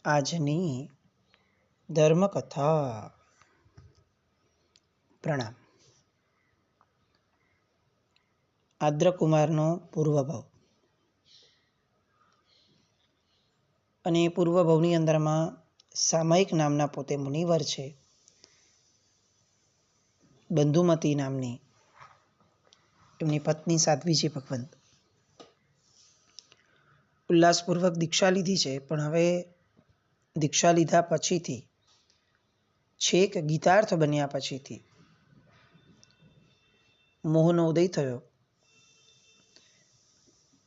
આજની ધર્મકથા. પ્રણામ. આદ્રકુમારનો પૂર્વભવ. અને પૂર્વભવની અંદરમાં સામયિક નામના પોતે મુનિવર છે. બંધુમતી નામની એમની પત્ની સાધ્વીજી ભગવંત ઉલ્લાસપૂર્વક દીક્ષા લીધી છે. પણ હવે દીક્ષા લીધા પછીથી, છેક ગીતાર્થ બન્યા પછીથી મોહનો ઉદય થયો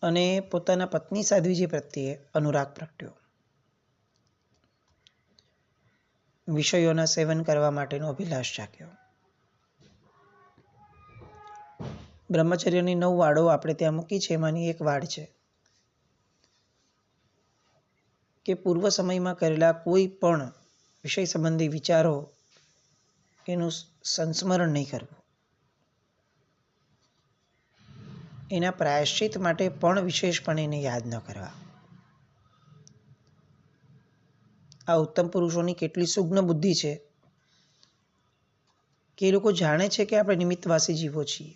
અને પોતાના પત્ની સાધ્વીજી પ્રત્યે અનુરાગ પ્રગટ્યો. વિષયોના સેવન કરવા માટેનો અભિલાષ જાગ્યો. બ્રહ્મચર્યની 9 વાડો આપણે ત્યાં મૂકી છે. એમાંની એક વાડ છે કે પૂર્વ સમયમાં કરેલા કોઈ પણ વિષય સંબંધી વિચારો એનું સંસ્મરણ નહીં કરવું. એના પ્રાયશ્ચિત માટે પણ વિશેષપણે એને યાદ ન કરવા. આ ઉત્તમ પુરુષોની કેટલી સુગ્ન બુદ્ધિ છે કે એ લોકો જાણે છે કે આપણે નિમિત્તવાસી જીવો છીએ.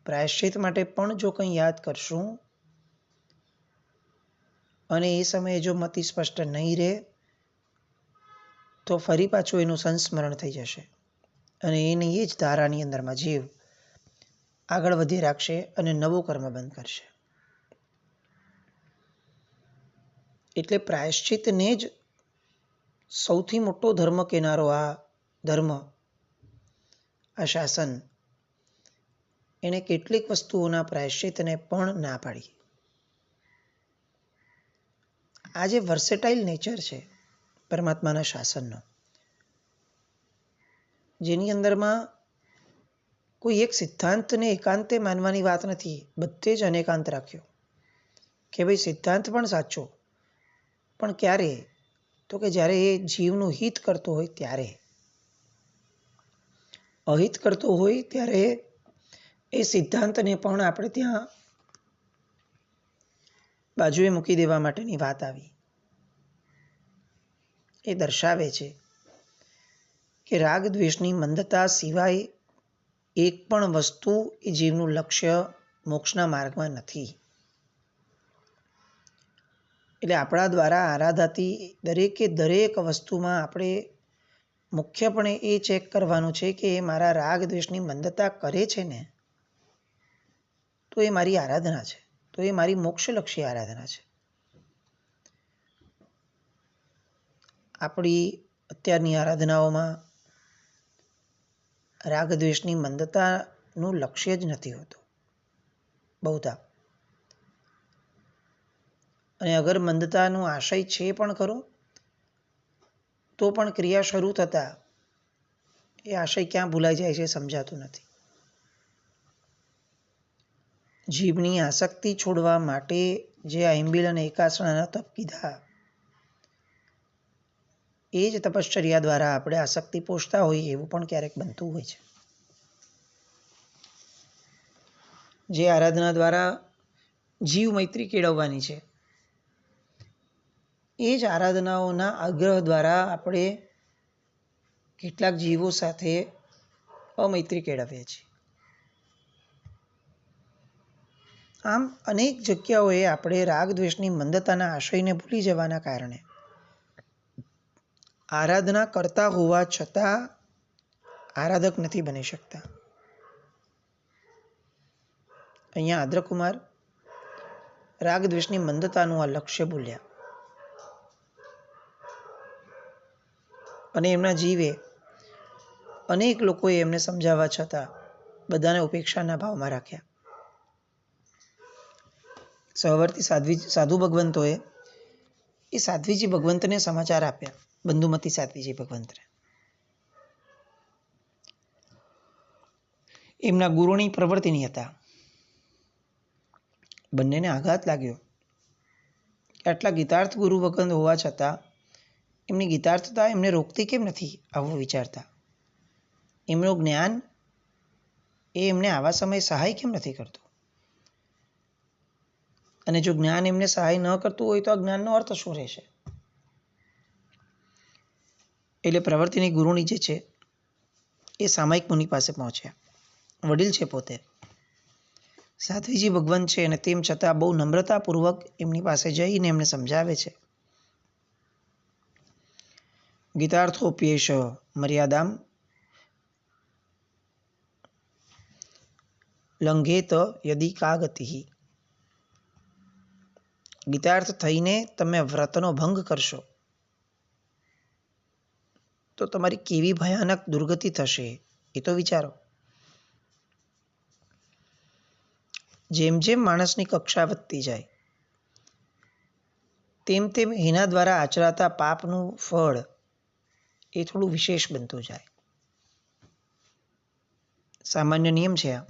પ્રાયશ્ચિત માટે પણ જો કંઈ યાદ કરશું અને એ સમયે જો મતિ સ્પષ્ટ નહીં રહે તો ફરી પાછું એનું સંસ્મરણ થઈ જશે અને એની એ જ ધારાની અંદરમાં જીવ આગળ વધી રાખશે અને નવું કર્મ બંધ કરશે. એટલે પ્રાયશ્ચિતને જ સૌથી મોટો ધર્મ કેનારો આ ધર્મ, આ શાસન, એણે કેટલીક વસ્તુઓના પ્રાયશ્ચિતને પણ ના પાડી. આ જે વર્સેટાઇલ નેચર છે પરમાત્માના શાસનનો, જેની અંદરમાં કોઈ એક સિદ્ધાંતને એકાંતે માનવાની વાત નથી. બધે જ અનેકાંત રાખ્યો કે ભાઈ સિદ્ધાંત પણ સાચો, પણ ક્યારે? તો કે જ્યારે એ જીવનું હિત કરતો હોય ત્યારે. અહિત કરતો હોય ત્યારે એ સિદ્ધાંતને પણ આપણે ત્યાં બાજુએ મૂકી દેવા માટેની વાત આવી. એ દર્શાવે છે કે રાગ દ્વેષની મંદતા સિવાય એક પણ વસ્તુ એ જીવનું લક્ષ્ય મોક્ષના માર્ગમાં નથી. એટલે આપણા દ્વારા આરાધાતી દરેક વસ્તુમાં આપણે મુખ્યપણે એ ચેક કરવાનું છે કે એ મારા રાગ દ્વેષની મંદતા કરે છે ને, તો એ મારી આરાધના છે, તો એ મારી મોક્ષલક્ષી આરાધના છે. આપણી અત્યારની આરાધનાઓમાં રાગ દ્વેષની મંદતાનું લક્ષ્ય જ નથી હોતું બહુધા. અને અગર મંદતાનું આશય છે પણ ખરો, તો પણ ક્રિયા શરૂ થતાં એ આશય ક્યાં ભૂલાઈ જાય છે સમજાતું નથી. જીભની આસક્તિ છોડવા માટે જે આ ઇંબિલ અને એકાસણાના તપ કીધા, એ જ તપશ્ચર્યા દ્વારા આપણે આસક્તિ પોષતા હોઈએ એવું પણ ક્યારેક બનતું હોય છે. જે આરાધના દ્વારા જીવ મૈત્રી કેળવવાની છે, એ જ આરાધનાઓના આગ્રહ દ્વારા આપણે કેટલાક જીવો સાથે અમૈત્રી કેળવીએ છીએ. આમ અનેક જગ્યાઓએ આપણે રાગ દ્વેષની મંદતાના આશયને ભૂલી જવાના કારણે આરાધના કરતા હોવા છતાં આરાધક નથી બની શકતા. અહીંયા આદ્રકુમાર રાગ દ્વેષની મંદતાનું આ લક્ષ્ય ભૂલ્યા અને એમના જીવે અનેક લોકોએ એમને સમજાવવા છતાં બધાને ઉપેક્ષાના ભાવમાં રાખ્યા. સહવર્તી સાધુ ભગવંતોએ એ સાધ્વીજી ભગવંતને સમાચાર આપ્યા, બંધુમતી સાધ્વીજી ભગવંતને. એમના ગુરુની પ્રવૃત્તિની હતા. બંનેને આઘાત લાગ્યો કે આટલા ગીતાર્થ ગુરુ ભગવંત હોવા છતાં એમની ગીતાર્થતા એમને રોકતી કેમ નથી આવું વિચારતા. એમનું જ્ઞાન એ એમને આવા સમયે સહાય કેમ નથી કરતું. અને જો જ્ઞાન એમને સહાય ન કરતું હોય તો આ જ્ઞાનનો અર્થ શું રહેશે? એટલે પ્રવૃત્તિની ગુરુની જે છે એ સામાયિક મુનિ પાસે પહોંચ્યા. વડીલ છે પોતે, સાધ્વીજી ભગવાન છે, અને તેમ છતાં બહુ નમ્રતાપૂર્વક એમની પાસે જઈને એમને સમજાવે છે. ગીતાર્થોપ્યેશ મર્યાદામ લંઘેત યદિ કા ગતિ. ગીતાર્થ થઈને તમે વ્રતનો ભંગ કરશો તો તમારી કેવી ભયાનક દુર્ગતિ થશે એ તો વિચારો. જેમ જેમ માણસની કક્ષા વધતી જાય તેમ તેમ એના દ્વારા આચરાતા પાપનું ફળ એ થોડું વિશેષ બનતું જાય. સામાન્ય નિયમ છે આ.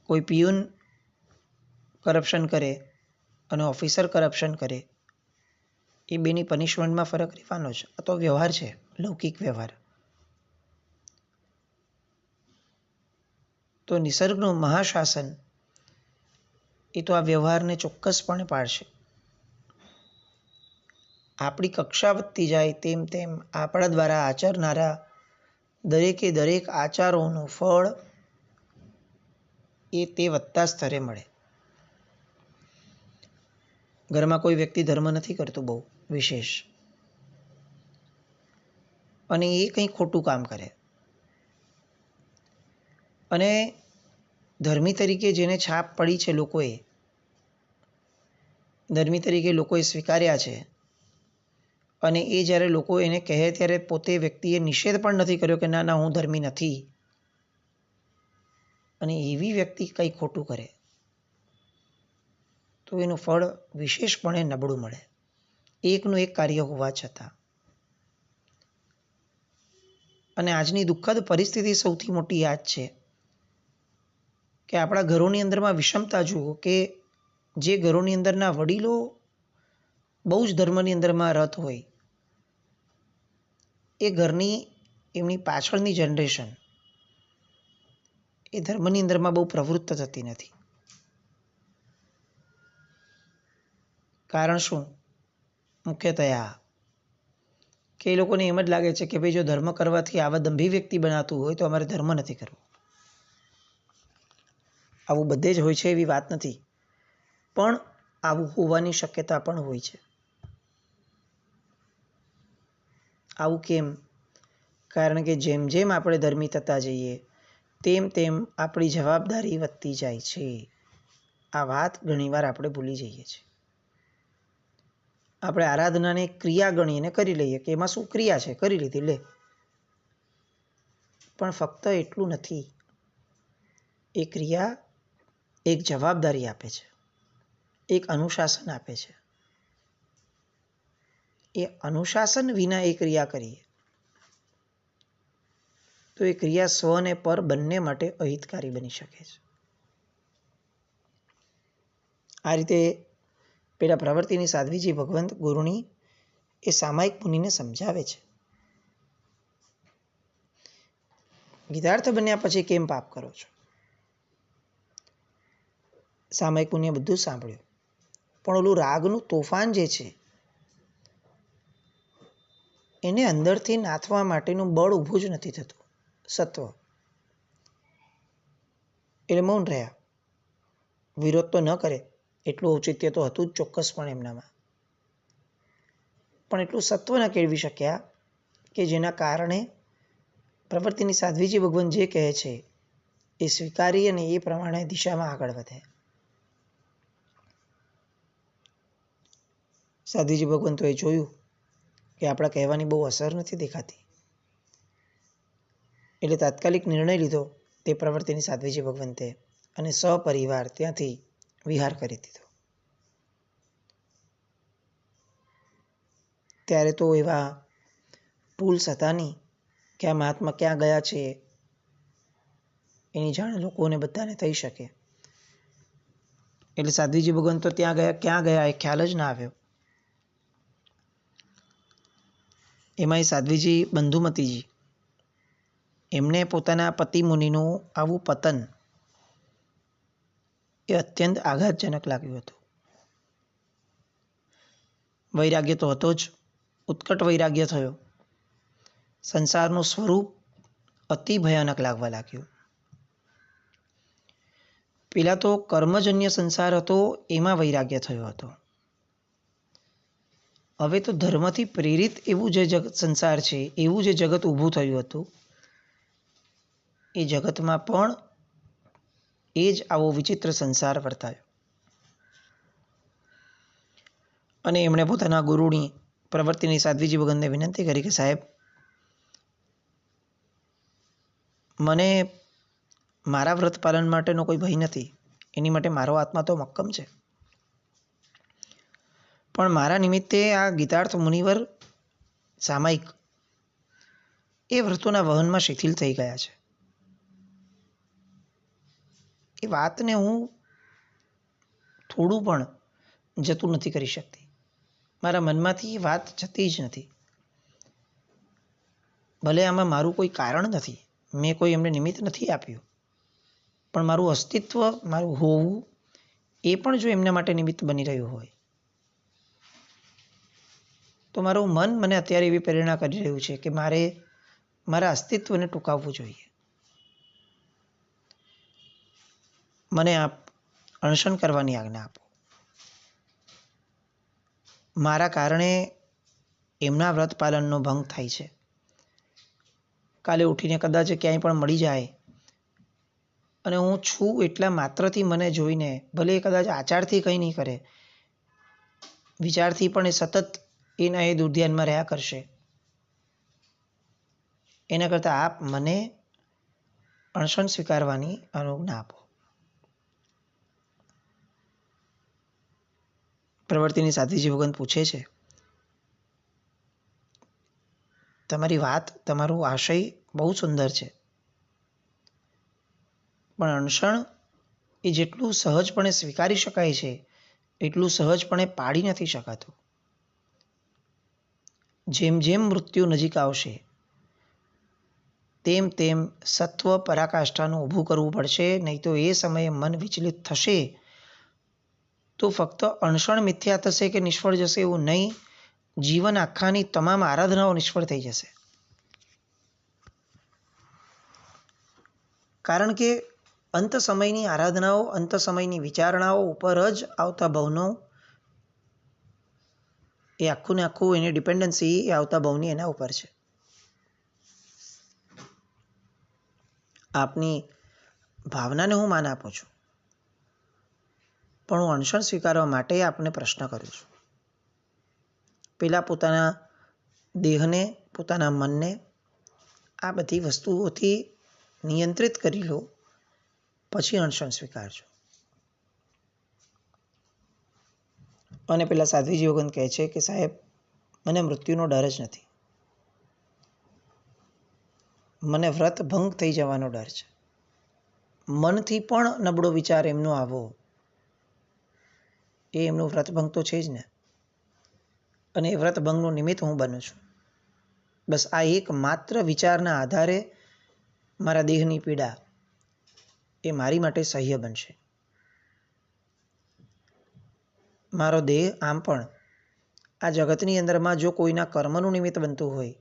કોઈ પિયુન કરપ્શન કરે અને ઓફિસર કરપ્શન કરે એ બેની પનિશમેન્ટમાં ફરક રહેવાનો જ. આ તો વ્યવહાર છે, લૌકિક વ્યવહાર. તો નિસર્ગનું મહાશાસન એ તો આ વ્યવહારને ચોક્કસપણે પાડશે. આપણી કક્ષા વધતી જાય તેમ તેમ આપણા દ્વારા આચરનારા દરેકે દરેક આચારોનું ફળ એ તે વધતા સ્તરે મળે. ઘરમાં કોઈ વ્યક્તિ ધર્મ નથી કરતું બહુ વિશેષ, અને એ કંઈ ખોટું કામ કરે, અને ધર્મી તરીકે જેને છાપ પડી છે, ધર્મી તરીકે લોકોએ સ્વીકાર્યા છે, અને એ જ્યારે લોકો એને કહે ત્યારે પોતે વ્યક્તિએ નિષેધ પણ નથી કર્યો કે ના ના હું ધર્મી નથી, અને એવી વ્યક્તિ કંઈ ખોટું કરે તો એનું ફળ વિશેષપણે નબળું મળે, એકનું એક કાર્ય હોવા છતાં. અને આજની દુઃખદ પરિસ્થિતિ સૌથી મોટી યાદ છે કે આપણા ઘરોની અંદરમાં વિષમતા જુઓ, કે જે ઘરોની અંદરના વડીલો બહુ જ ધર્મની અંદરમાં રત હોય, એ ઘરની એમની પાછળની જનરેશન એ ધર્મની અંદરમાં બહુ પ્રવૃત્ત થતી નથી. કારણ શું? મુખ્યતયા કે એ લોકોને એમ જ લાગે છે કે ભાઈ જો ધર્મ કરવાથી આવા દંભી વ્યક્તિ બનાતું હોય તો અમારે ધર્મ નથી કરવો. આવું બધે જ હોય છે એવી વાત નથી, પણ આવું હોવાની શક્યતા પણ હોય છે. આવું કેમ? કારણ કે જેમ જેમ આપણે ધર્મી થતા જઈએ તેમ તેમ આપણી જવાબદારી વધતી જાય છે. આ વાત ઘણીવાર આપણે ભૂલી જઈએ છીએ. આપણે આરાધનાને ક્રિયા ગણીને કરી લઈએ કે એમાં શું ક્રિયા છે, કરી લીધી લે. પણ ફક્ત એટલું નથી. એ ક્રિયા એક જવાબદારી આપે છે, એક અનુશાસન આપે છે. એ અનુશાસન વિના એ ક્રિયા કરીએ તો એ ક્રિયા સ્વ અને પર બંને માટે અહિતકારી બની શકે છે. આ રીતે પેલા પ્રવૃત્તિની સાધ્વીજી ભગવંત ગુરુની એ સામાયિક મુનિને સમજાવે છે. ગીતાર્થ બન્યા પછી કેમ પાપ કરો છો? સામાયિક મુનિએ બધું સાંભળ્યું, પણ ઓલું રાગનું તોફાન જે છે એને અંદરથી નાથવા માટેનું બળ ઊભું જ નથી થતું, સત્વ. એટલે મૌન રહ્યા. વિરોધ તો ન કરે એટલું ઔચિત્ય તો હતું જ ચોક્કસપણે એમનામાં, પણ એટલું સત્વ ન કેળવી શક્યા કે જેના કારણે પ્રવૃત્તિની સાધ્વીજી ભગવાન જે કહે છે એ સ્વીકારી અને એ પ્રમાણે દિશામાં આગળ વધે. સાધ્વીજી ભગવાન તો એ જોયું કે આપણા કહેવાની બહુ અસર નથી દેખાતી, એટલે તાત્કાલિક નિર્ણય લીધો તે પ્રવૃત્તિની સાધ્વીજી ભગવંતે, અને સપરિવાર ત્યાંથી વિહાર કરી દીધો. ત્યારે તો એવા ટૂલ્સ હતા નહીં કે આ મહાત્મા ક્યાં ગયા છે એની જાણ લોકોને બધાને થઈ શકે. એટલે સાધ્વીજી ભગવાન તો ત્યાં ગયા, ક્યાં ગયા એ ખ્યાલ જ ના આવ્યો. એમાં એ સાધ્વીજી બંધુમતીજી એમને પોતાના પતિ મુનિનું આવું પતન એ અત્યંત આઘાતજનક લાગ્યું હતું. વૈરાગ્ય તો હતો જ, ઉત્કટ વૈરાગ્ય થયો. સંસારનું સ્વરૂપ અતિ ભયાનક લાગવા લાગ્યું. પેલા તો કર્મજન્ય સંસાર હતો, એમાં વૈરાગ્ય થયો હતો. હવે તો ધર્મથી પ્રેરિત એવું જે જગત સંસાર છે, એવું જે જગત ઊભું થયું હતું, એ જગતમાં પણ એ જ આવો વિચિત્ર સંસાર વર્તાયો. અને એમણે પોતાના ગુરુની પ્રવૃત્તિની સાધ્વીજી ભગતને વિનંતી કરી કે સાહેબ, મને મારા વ્રત પાલન માટેનો કોઈ ભય નથી, એની માટે મારો આત્મા તો મક્કમ છે, પણ મારા નિમિત્તે આ ગીતાર્થ મુનિવર સામાયિક એ વ્રતોના વહનમાં શિથિલ થઈ ગયા છે. એ વાતને હું થોડું પણ જતું નથી કરી શકતી. મારા મનમાંથી એ વાત જતી જ નથી. ભલે આમાં મારું કોઈ કારણ નથી, મેં કોઈ એમને નિમિત્ત નથી આપ્યું, પણ મારું અસ્તિત્વ, મારું હોવું એ પણ જો એમના માટે નિમિત્ત બની રહ્યું હોય, તો મારું મન મને અત્યારે એવી પ્રેરણા કરી રહ્યું છે કે મારે મારા અસ્તિત્વને ટૂંકાવવું જોઈએ. મને આપ અનશન કરવાની આજ્ઞા આપો. મારા કારણે એમના વ્રત પાલનનો ભંગ થાય છે. કાલે ઉઠીને કદાચ ક્યાંય પણ મળી જાય અને હું છું એટલા માત્રથી મને જોઈને, ભલે કદાચ આચારથી કંઈ નહીં કરે, વિચારથી પણ એ સતત એના એ દુર્ધ્યાનમાં રહ્યા કરશે, એના કરતાં આપ મને અણશન સ્વીકારવાની અનુજ્ઞા આપો. પ્રવૃત્તિની સાધ્વીજી ભગત પૂછે છે, તમારી વાત, તમારો આશય બહુ સુંદર છે, પણ અણસણ એ જેટલું સહજપણે સ્વીકારી શકાય છે, એટલું સહજપણે પાડી નથી શકાતું. જેમ જેમ મૃત્યુ નજીક આવશે, તેમ તેમ સત્વ પરાકાષ્ઠાનું ઊભું કરવું પડશે, નહીં તો એ સમયે મન વિચલિત થશે તો ફક્ત અણસણ મિથ્યા થશે કે નિષ્ફળ જશે એવું નહીં, જીવન આખાની તમામ આરાધનાઓ નિષ્ફળ થઈ જશે. કારણ કે અંત સમયની આરાધનાઓ, અંત સમયની વિચારણાઓ ઉપર જ આવતા ભવનો, એ આખું ને આખું એની ડિપેન્ડન્સી એ આવતા ભવની એના ઉપર છે. આપની ભાવનાને હું માન આપું છું, પણ હું અણસણ સ્વીકારવા માટે આપને પ્રશ્ન કરું છું. પેલા પોતાના દેહને, પોતાના મનને આ બધી વસ્તુઓથી નિયંત્રિત કરી લો, પછી અણસણ સ્વીકારજો. અને પેલા સાધ્વીજી ભગત કહે છે કે સાહેબ, મને મૃત્યુનો ડર જ નથી, મને વ્રત ભંગ થઈ જવાનો ડર છે. મનથી પણ નબળો વિચાર એમનો આવો, એ એમનું વ્રતભંગ તો છે જ ને, અને એ વ્રતભંગનું નિમિત્ત હું બનું છું. બસ આ એક માત્ર વિચારના આધારે મારા દેહની પીડા એ મારી માટે સહ્ય બનશે. મારો દેહ આમ પણ આ જગતની અંદરમાં જો કોઈના કર્મનું નિમિત્ત બનતું હોય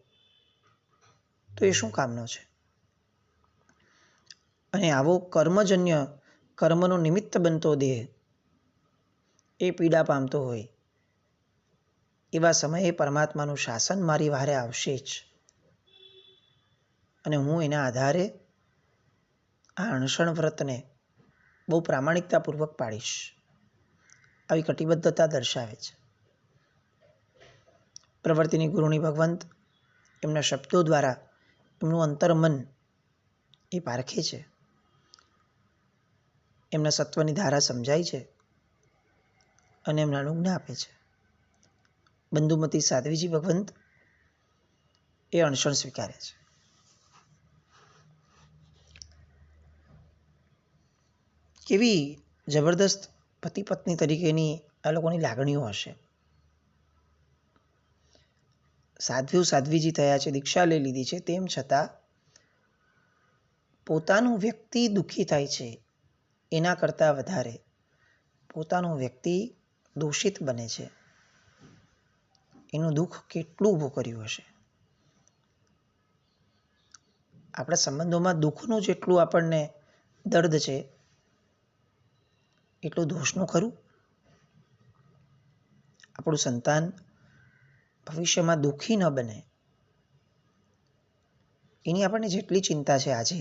તો એ શું કામનો છે? અને આવો કર્મજન્ય, કર્મનું નિમિત્ત બનતો દેહ એ પીડા પામતો હોય, એવા સમયે પરમાત્માનું શાસન મારી વારે આવશે જ, અને હું એના આધારે આ અણસણ વ્રતને બહુ પ્રામાણિકતાપૂર્વક પાડીશ, આવી કટિબદ્ધતા દર્શાવે છે. પ્રવૃત્તિની ગુરુની ભગવંત એમના શબ્દો દ્વારા એમનું અંતર્મન એ પારખે છે, એમના સત્વની ધારા સમજાય છે અને એમને અનુજ્ઞા આપે છે. બંધુમતી સાધ્વીજી ભગવંત એ અણસણ સ્વીકારે છે. કેવી જબરદસ્ત પતિ પત્ની તરીકેની આ લોકોની લાગણીઓ હશે. સાધ્વીજી થયા છે, દીક્ષા લઈ લીધી છે, તેમ છતાં પોતાનું વ્યક્તિ દુઃખી થાય છે એના કરતાં વધારે પોતાનું વ્યક્તિ દોષિત બને છે, એનું દુઃખ કેટલું ઊભું કર્યું હશે. આપણા સંબંધોમાં દુઃખનું જેટલું આપણને દર્દ છે એટલું દોષનું ખરું. આપણું સંતાન ભવિષ્યમાં દુઃખી ન બને એની આપણને જેટલી ચિંતા છે આજે,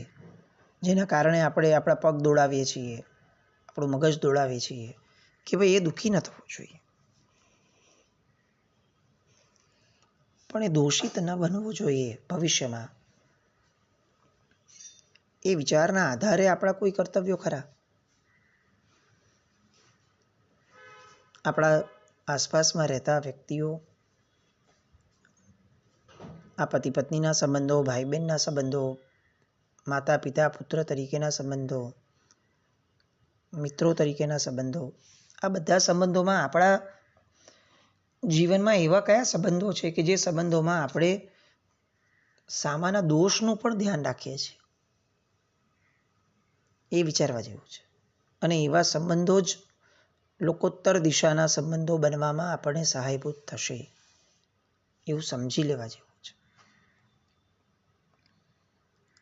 જેના કારણે આપણે આપણા પગ દોડાવીએ છીએ, આપણું મગજ દોડાવીએ છીએ કે ભાઈ એ દુઃખી ન થવું જોઈએ, પણ એ દોષિત ન બનવું જોઈએ ભવિષ્યમાં. એ વિચારના આધારે આપણા કોઈ કર્તવ્યો ખરા? આપણા આસપાસમાં રહેતા વ્યક્તિઓ, આ પતિ પત્નીના સંબંધો, ભાઈ બહેનના સંબંધો, માતા પિતા પુત્ર તરીકેના સંબંધો, મિત્રો તરીકેના સંબંધો, આ બધા સંબંધોમાં આપણા જીવનમાં એવા કયા સંબંધો છે કે જે સંબંધોમાં આપણે સામાના દોષનું પણ ધ્યાન રાખીએ છીએ? એ વિચારવા જેવું છે. અને એવા સંબંધો જ લોકોત્તર દિશાના સંબંધો બનવામાં આપણને સહાયભૂત થશે, એવું સમજી લેવા જેવું છે.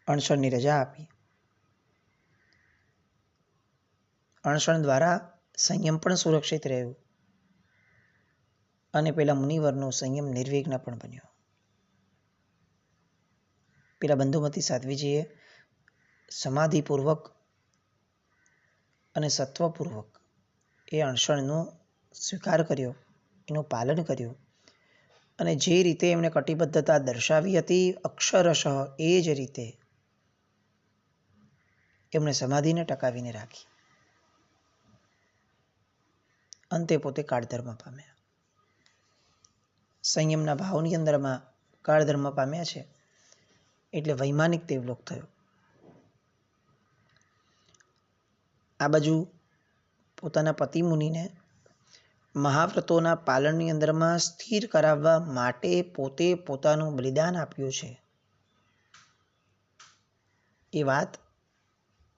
અણસણની રજા આપી. અણસણ દ્વારા સંયમ પણ સુરક્ષિત રહ્યું અને પેલા મુનિવરનો સંયમ નિર્વિઘ્ન પણ બન્યો. પેલા બંધુમતી સાધ્વીજીએ સમાધિપૂર્વક અને સત્વપૂર્વક એ અણસણનો સ્વીકાર કર્યો, એનું પાલન કર્યું અને જે રીતે એમણે કટિબદ્ધતા દર્શાવી હતી અક્ષરશઃ એ જ રીતે એમણે સમાધિને ટકાવીને રાખી. અંતે પોતે કાળધર્મ પામ્યા. સંયમના ભાવની અંદરમાં કાળધર્મ પામ્યા છે એટલે વૈમાનિક દેવલોક થયો. આ બાજુ પોતાના પતિ મુનિને મહાવ્રતોના પાલનની અંદરમાં સ્થિર કરાવવા માટે પોતે પોતાનું બલિદાન આપ્યું છે. એ વાત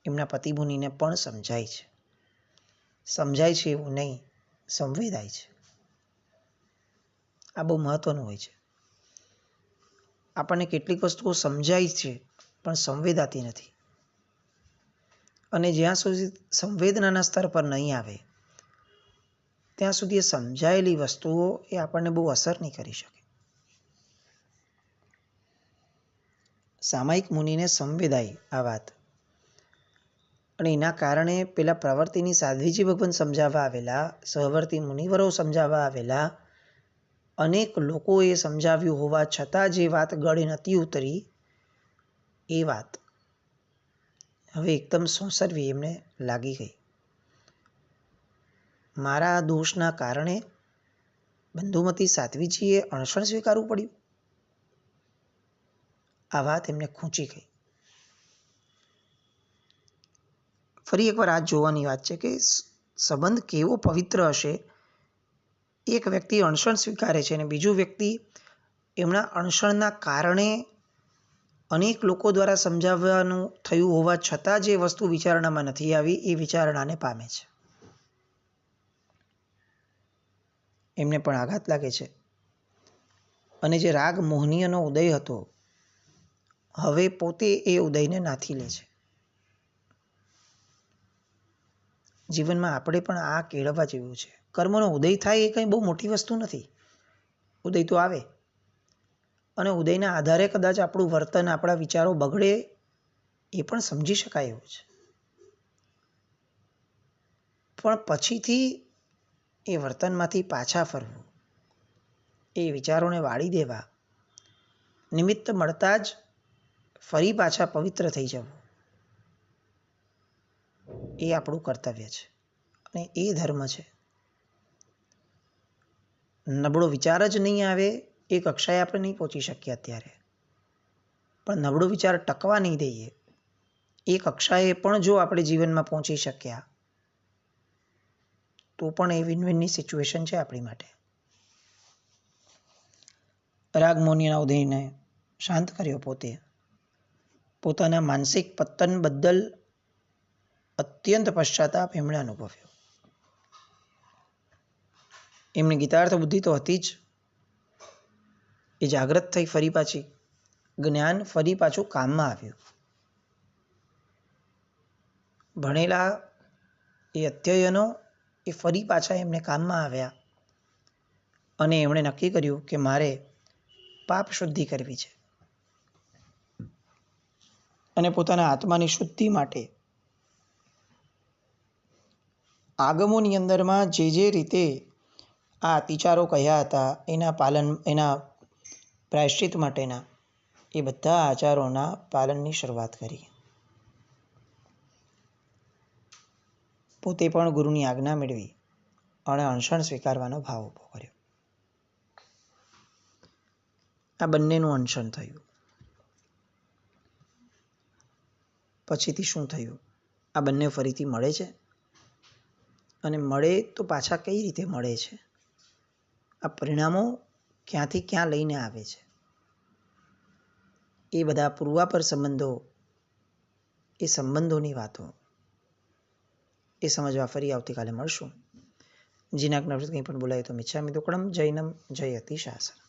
એમના પતિ મુનિને પણ સમજાય છે. સમજાય છે એવું નહીં, સંવેદાય છે. આ બહુ મહત્વનું હોય છે. આપણને કેટલીક વસ્તુઓ સમજાય છે પણ સંવેદાતી નથી. અને જ્યાં સુધી સંવેદનાના સ્તર પર નહીં આવે ત્યાં સુધી એ સમજાયેલી વસ્તુઓ એ આપણને બહુ અસર નહીં કરી શકે. સામાયિક મુનિને સંવેદાય આ વાત, અને એના કારણે પેલા પ્રવર્તિની સાધ્વીજી ભગવાન સમજાવવા આવેલા, સહવર્તી મુનિવરો સમજાવવા આવેલા, અનેક લોકોએ સમજાવ્યું હોવા છતાં જે વાત ગળે નથી ઉતરી એ વાત હવે એકદમ સોંસરવી એમને લાગી ગઈ. મારા દોષના કારણે બંધુમતી સાધ્વીજીએ અણસણ સ્વીકારવું પડ્યું. આ વાત એમને ખૂંચી ગઈ. ફરી એકવાર આ જોવાની વાત છે કે સંબંધ કેવો પવિત્ર હશે. એક વ્યક્તિ અણસણ સ્વીકારે છે અને બીજું વ્યક્તિ એમના અણસણના કારણે અનેક લોકો દ્વારા સમજાવવાનું થયું હોવા છતાં જે વસ્તુ વિચારણામાં નથી આવી એ વિચારણાને પામે છે. એમને પણ આઘાત લાગે છે. અને જે રાગ મોહનીયનો ઉદય હતો હવે પોતે એ ઉદયને નાથી લે છે. જીવનમાં આપણે પણ આ કેળવવા જેવું છે. કર્મનો ઉદય થાય એ કંઈ બહુ મોટી વસ્તુ નથી. ઉદય તો આવે અને ઉદયના આધારે કદાચ આપણું વર્તન, આપણા વિચારો બગડે એ પણ સમજી શકાય એવું છે. પણ પછીથી એ વર્તનમાંથી પાછા ફરવું, એ વિચારોને વાળી દેવા, નિમિત્ત મળતા જ ફરી પાછા પવિત્ર થઈ જવું, એ આપણું કર્તવ્ય છે અને એ ધર્મ છે. નબળો વિચાર જ નહીં આવે એ કક્ષાએ આપણે નહીં પહોંચી શકીએ અત્યારે, પણ નબળો વિચાર ટકવા નહીં દઈએ એ કક્ષાએ પણ જો આપણે જીવનમાં પહોંચી શક્યા તો પણ એ વિન વિનની સિચ્યુએશન છે આપણી માટે. રાગ મોહનીયના ઉદયને શાંત કર્યો. પોતાના માનસિક પતન બદલ અત્યંત પશ્ચાતાપ એમણે અનુભવ્યો. એમની ગીતાર્થ બુદ્ધિ તો હતી જ, એ જાગૃત થઈ ફરી પાછી, જ્ઞાન ફરી પાછું કામમાં આવ્યું. ભણેલા એ અધ્યયનો એ ફરી પાછા એમને કામમાં આવ્યા અને એમણે નક્કી કર્યું કે મારે પાપ શુદ્ધિ કરવી છે અને પોતાના આત્માની શુદ્ધિ માટે આગમોની અંદરમાં જે રીતે આ અતિચારો કહ્યા હતા એના પ્રાયશ્ચિત માટેના એ બધા આચારોના પાલનની શરૂઆત કરી. પોતે પણ ગુરુની આજ્ઞા મેળવી અને અનશન સ્વીકારવાનો ભાવ ઊભો કર્યો. આ બંનેનું અનશન થયું. પછીથી શું થયું? આ બંને ફરીથી મળે છે અને મળે તો પાછા કઈ રીતે મળે છે? આ પરિણામો ક્યાંથી ક્યાં લઈને આવે છે? એ બધા પૂર્વાપર સંબંધો, એ સંબંધોની વાતો એ સમજવા ફરી આવતીકાલે મળશું. જીનાક નવરત કંઈ પણ બોલાય તો મિચ્છામિ દુક્કડમ. જૈનમ જયતિ શાસન.